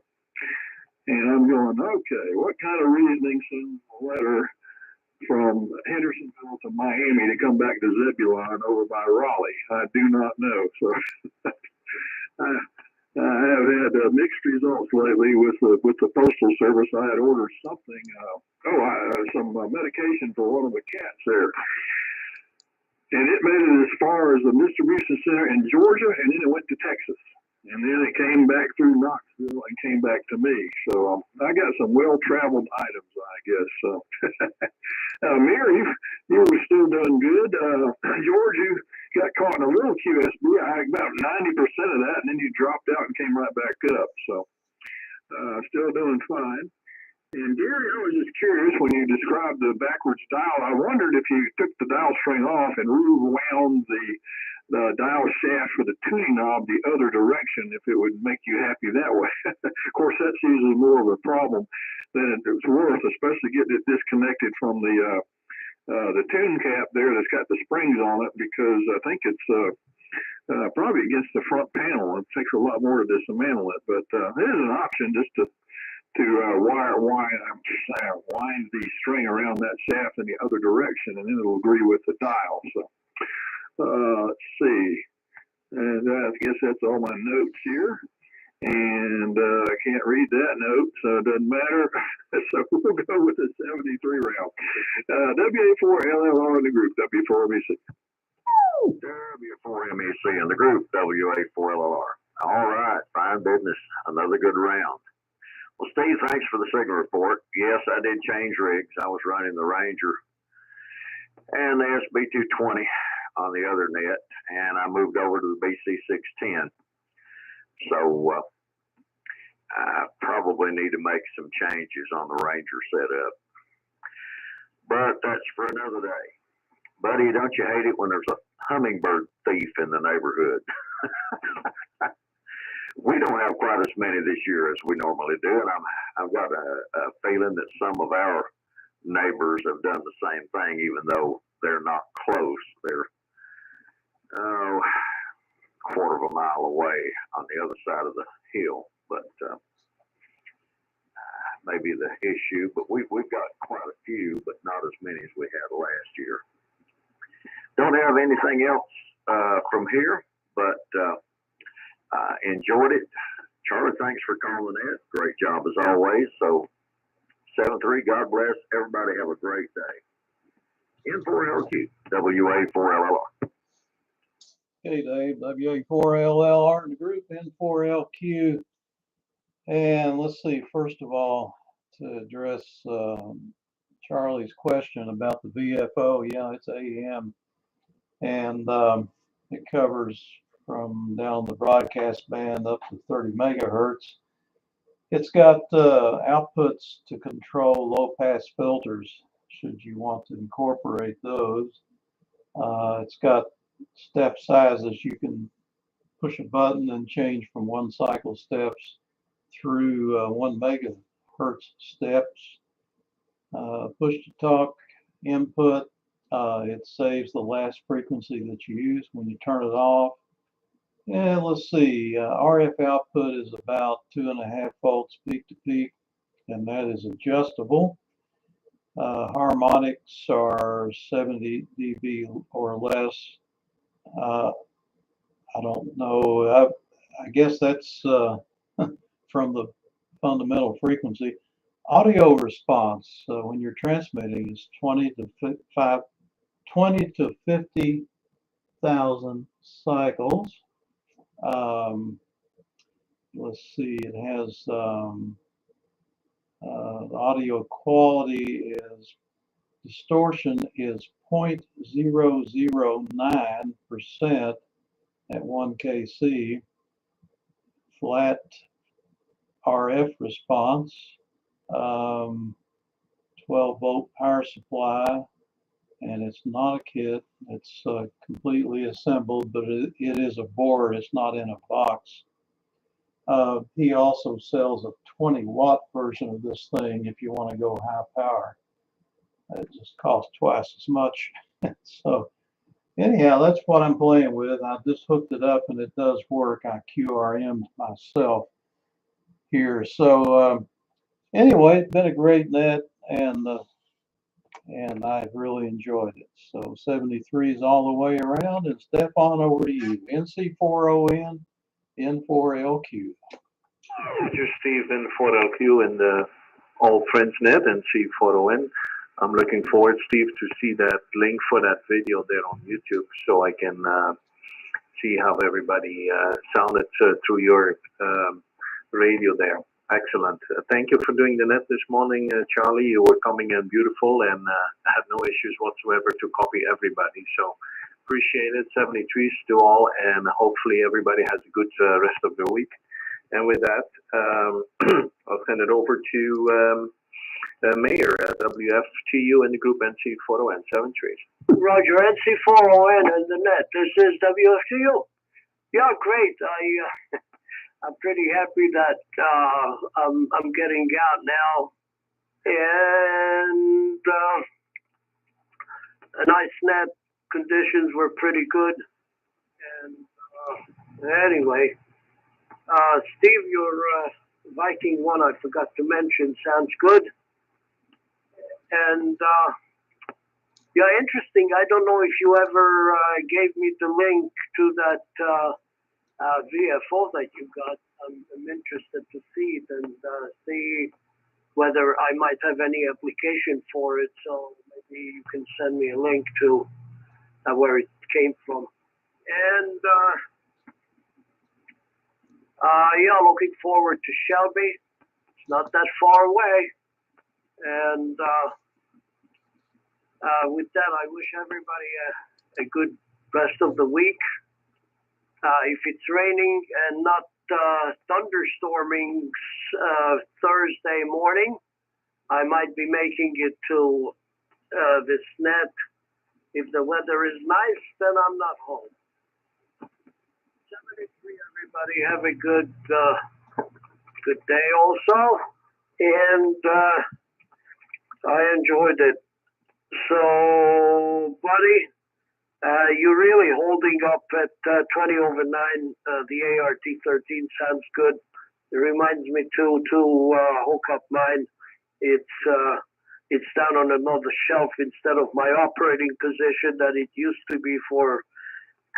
And I'm going, okay, what kind of reasoning sends a letter from Hendersonville to Miami to come back to Zebulon over by Raleigh? I do not know. So I have had mixed results lately with the Postal Service. I had ordered something, some medication for one of the cats there. And it made it as far as the distribution center in Georgia, and then it went to Texas. And then it came back through Knoxville and came back to me. So I got some well-traveled items, I guess. So, Mary, you were still doing good. George, you got caught in a little QSB. I had about 90% of that, and then you dropped out and came right back up. So still doing fine. And Gary, I was just curious when you described the backwards dial. I wondered if you took the dial string off and rewound the dial shaft for the tuning knob the other direction, if it would make you happy that way. Of course, that's usually more of a problem than it's worth, especially getting it disconnected from the tune cap there that's got the springs on it, because I think it's probably against the front panel. It takes a lot more to dismantle it, but it is an option just to wind the string around that shaft in the other direction, and then it'll agree with the dial. So let's see, and I guess that's all my notes here, and I can't read that note, so it doesn't matter. So we'll go with the 73 round. WA4LLR in the group, W4MEC. W4MEC in the group, WA4LLR. All right, fine business. Another good round. Well, Steve, thanks for the signal report. Yes, I did change rigs. I was running the Ranger and the SB220 on the other net, and I moved over to the BC610. So I probably need to make some changes on the Ranger setup. But that's for another day. Buddy, don't you hate it when there's a hummingbird thief in the neighborhood? We don't have quite as many this year as we normally do, and I've got a feeling that some of our neighbors have done the same thing, even though they're not close. They're a quarter of a mile away on the other side of the hill, but maybe the issue. But we've got quite a few, but not as many as we had last year. Don't have anything else from here, but enjoyed it. Charlie, thanks for calling in. Great job as always. So 7-3, God bless. Everybody have a great day. N4LQ, WA4LLR. Okay, Dave, WA4LLR in the group, N4LQ. And let's see, first of all, to address Charlie's question about the VFO, yeah, it's AM. And it covers from down the broadcast band up to 30 megahertz. It's got outputs to control low-pass filters, should you want to incorporate those. It's got step sizes. You can push a button and change from 1 cycle steps through 1 megahertz steps. Push to talk input. It saves the last frequency that you use when you turn it off. And let's see, RF output is about 2.5 volts peak to peak, and that is adjustable. Harmonics are 70 dB or less. I don't know. I guess that's from the fundamental frequency. Audio response when you're transmitting is 20 to 50,000 cycles. Let's see, it has the audio quality is distortion is 0.009% at 1 kc. Flat RF response, 12-volt power supply, and it's not a kit. It's completely assembled, but it is a board. It's not in a box. He also sells a 20-watt version of this thing if you want to go high power. It just costs twice as much. So anyhow, that's what I'm playing with. I just hooked it up and it does work. I QRM'd myself here. So anyway, it's been a great net, and I've really enjoyed it. So 73 is all the way around, and Stefan, over to you. NC4ON, N4LQ. Roger, Steve, N4LQ, and all friends net and C4ON. I'm looking forward, Steve, to see that link for that video there on YouTube, so I can see how everybody sounded through your radio there. Excellent. Thank you for doing the net this morning, Charlie. You were coming in beautiful, and had no issues whatsoever to copy everybody. So appreciate it. 73s to all, and hopefully everybody has a good rest of the week. And with that, I'll send it over to Mayor, WFTU and the group NC4ON 73s. Roger, NC4ON and the net. This is WFTU. Yeah, great. I'm pretty happy that I'm getting out now, and a nice net. Conditions were pretty good, and anyway, Steve, your Viking one I forgot to mention sounds good, and yeah, interesting. I don't know if you ever gave me the link to that VFO that you got. I'm interested to see it and see whether I might have any application for it. So maybe you can send me a link to where it came from. And yeah, looking forward to Shelby. It's not that far away. And with that, I wish everybody a good rest of the week. If it's raining and not thunderstorming Thursday morning, I might be making it to this net. If the weather is nice, then I'm not home. 73, everybody. Have a good day also. And I enjoyed it. So, buddy, you're really holding up at 20 over 9. The ART13 sounds good. It reminds me to hook up mine. It's down on another shelf instead of my operating position that it used to be for a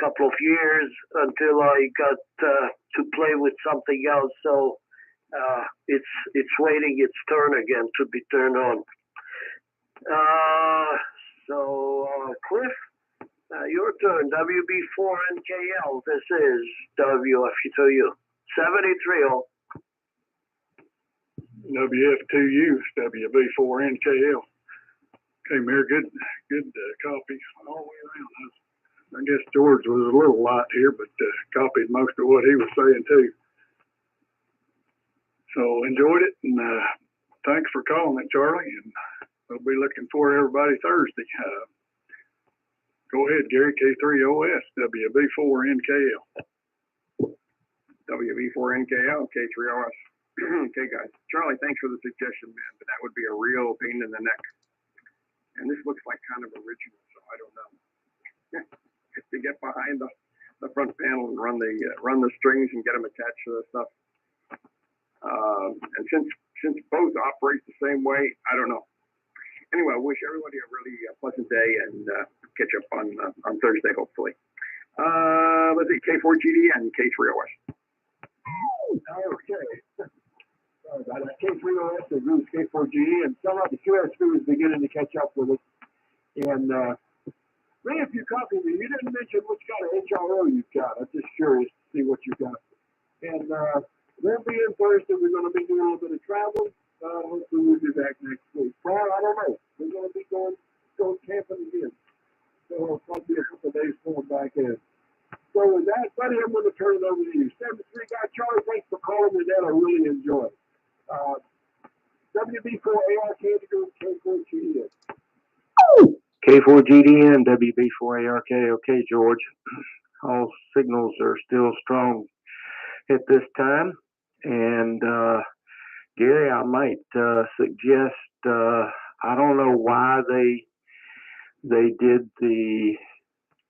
couple of years until I got to play with something else. So it's waiting its turn again to be turned on. Cliff, your turn. WB4NKL. This is WFTU 73. WF2U, WB4NKL. Okay, Mayor, good copy all the way around. I guess George was a little light here, but copied most of what he was saying too. So enjoyed it, and thanks for calling it, Charlie. And we'll be looking for everybody Thursday. Go ahead, Gary. K3OS, WB4NKL. WB4NKL, K3OS. Okay, guys. Charlie, thanks for the suggestion, man, but that would be a real pain in the neck. And this looks like kind of original, so I don't know. To get behind the front panel and run the strings and get them attached to the stuff. And since both operate the same way, I don't know. Anyway, I wish everybody a really pleasant day and catch up on Thursday, hopefully. Let's see, K4GD and K3OS. Okay. Sorry about that. K3OS and Bruce K4GD, and some of the QSB is beginning to catch up with us. And Ray, if you copy me, you didn't mention which kind of HRO you've got. I'm just curious to see what you've got. And we'll be in Thursday. We're going to be doing a little bit of traveling. Hopefully we'll be back next week. Well, I don't know. We're going to be going camping again. So it'll probably be a couple of days going back in. So with that, buddy, I'm going to turn it over to you. 73 guy Charlie, thanks for calling me that. I really enjoyed it. WB4ARK to K4GDN. K4GDN, WB4ARK. Okay, George. All signals are still strong at this time. And Gary, I might suggest, I don't know why they did the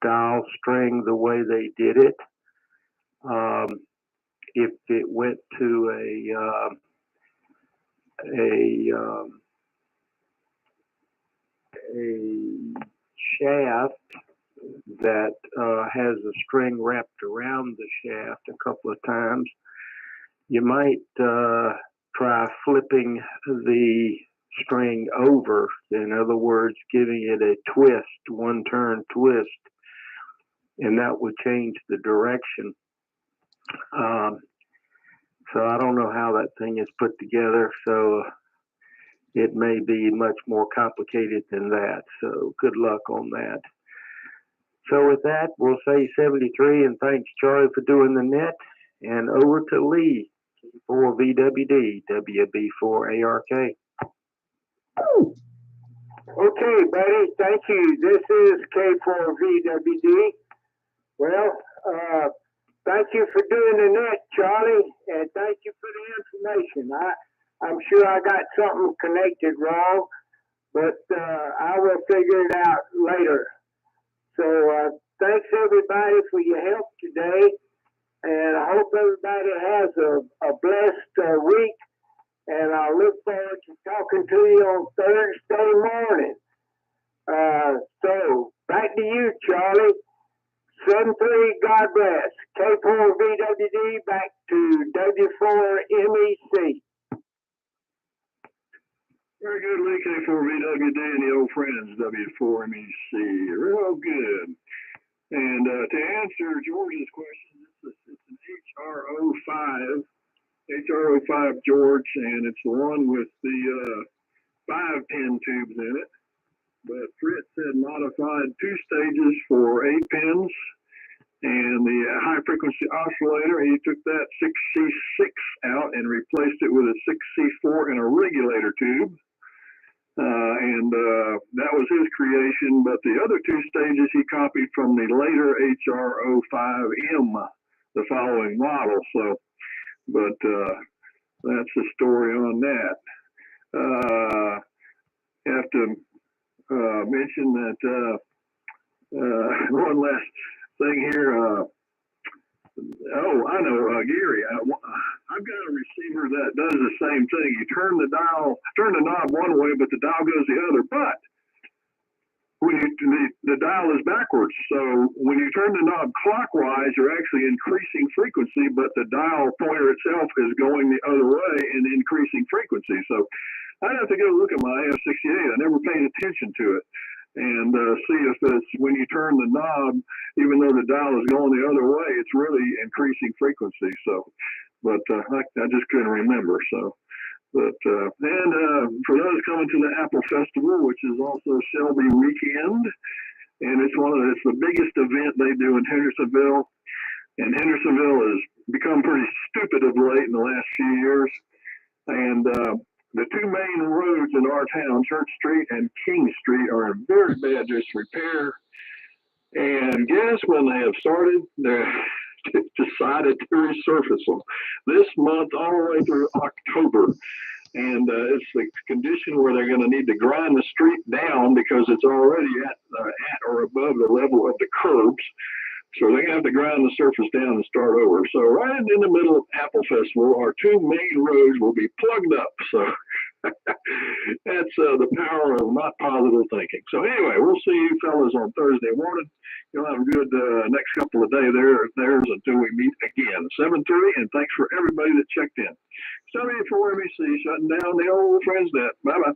dial string the way they did it. If it went to a shaft that has a string wrapped around the shaft a couple of times, you might try flipping the string over. In other words, giving it a twist, one turn twist, and that would change the direction. So I don't know how that thing is put together, so it may be much more complicated than that. So good luck on that. So with that, we'll say 73, and thanks, Charlie, for doing the net. And over to Lee, K4VWD, WB4ARK. Okay, buddy. Thank you. This is K4VWD. Well, thank you for doing the net, Charlie, and thank you for the information. I'm sure I got something connected wrong, but I will figure it out later. So thanks everybody for your help today, and I hope everybody has a blessed week, and I look forward to talking to you on Thursday morning. So back to you, Charlie. 7-3, God bless. K4VWD back to W4MEC. Very good, Lee. K4VWD and the old friends, W4MEC. Real good. And to answer George's question, it's an HRO5 George, and it's the one with the 5-pin tubes in it. But Fritz had modified 2 stages for 8 pins, and the high frequency oscillator, he took that 6C6 out and replaced it with a 6C4 and a regulator tube. And that was his creation, but the other 2 stages he copied from the later HRO5M, the following model. So, but that's the story on that. Have to mention that one last thing here. I know, Gary. I've got a receiver that does the same thing. You turn the knob one way, but the dial goes the other. But when the dial is backwards, so when you turn the knob clockwise, you're actually increasing frequency, but the dial pointer itself is going the other way and increasing frequency. So I'd have to go look at my AF68. I never paid attention to it, and see if it's when you turn the knob, even though the dial is going the other way, it's really increasing frequency. So, but I just couldn't remember. So, but and for those coming to the Apple Festival, which is also Shelby weekend, and it's the biggest event they do in Hendersonville, and Hendersonville has become pretty stupid of late in the last few years, and the 2 main roads in our town, Church Street and King Street, are in very bad disrepair. And guess when they have started, they decided to resurface them this month all the way through October. And it's the condition where they're going to need to grind the street down because it's already at or above the level of the curbs. So they're going to have to grind the surface down and start over. So right in the middle of Apple Festival, our two main roads will be plugged up. So that's the power of not positive thinking. So anyway, we'll see you fellas on Thursday morning. You'll have a good next couple of days there's until we meet again. 7:30, and thanks for everybody that checked in. 74 MEC shutting down the old Friends Net. Bye-bye.